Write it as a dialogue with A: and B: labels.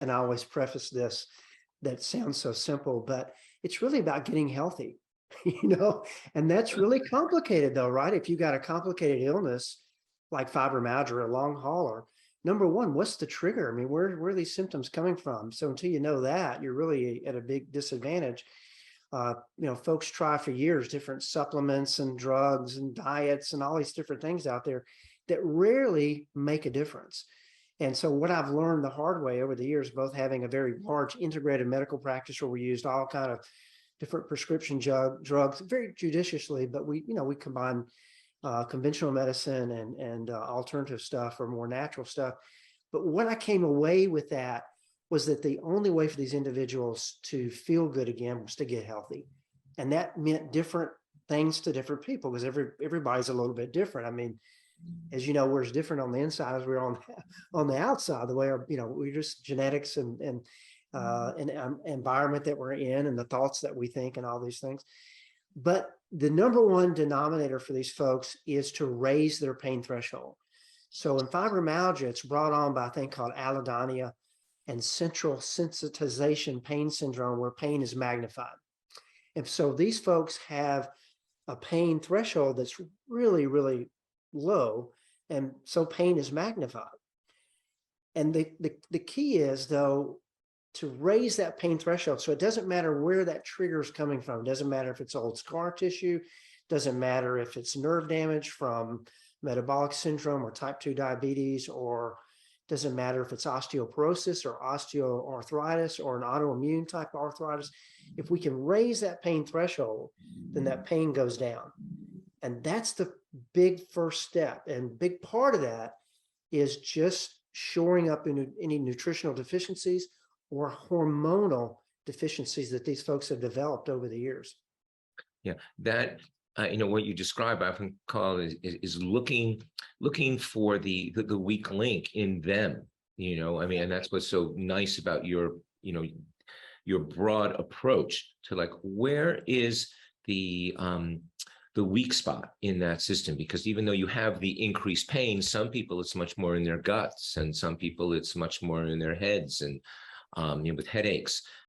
A: and I always preface this, that sounds so simple, but it's really about getting healthy, and that's really complicated though, right? If you got a complicated illness like fibromyalgia or a long hauler, number one, what's the trigger? I mean, where are these symptoms coming from? So until you know that, you're really at a big disadvantage. Folks try for years different supplements and drugs and diets and all these different things out there that rarely make a difference. And so what I've learned the hard way over the years, both having a very large integrated medical practice where we used all kind of different prescription drugs very judiciously, but we combine conventional medicine and alternative stuff or more natural stuff. But what I came away with that was that the only way for these individuals to feel good again was to get healthy. And that meant different things to different people because everybody's a little bit different. I mean, as you know, we're as different on the inside as we're on the outside, the way we're just genetics and environment that we're in and the thoughts that we think and all these things. But the number one denominator for these folks is to raise their pain threshold. So in fibromyalgia, it's brought on by a thing called allodynia and central sensitization pain syndrome, where pain is magnified. And so these folks have a pain threshold that's really, really low, and so pain is magnified. And the key is, though, to raise that pain threshold. So it doesn't matter where that trigger is coming from. It doesn't matter if it's old scar tissue, doesn't matter if it's nerve damage from metabolic syndrome or type 2 diabetes, or doesn't matter if it's osteoporosis or osteoarthritis or an autoimmune type of arthritis. If we can raise that pain threshold, then that pain goes down. And that's the big first step. And big part of that is just shoring up any nutritional deficiencies or hormonal deficiencies that these folks have developed over the years.
B: Yeah, that what you describe, I often call it is looking for the weak link in them. And that's what's so nice about your broad approach to like, where is the weak spot in that system? Because even though you have the increased pain, some people it's much more in their guts, and some people it's much more in their heads and with headaches.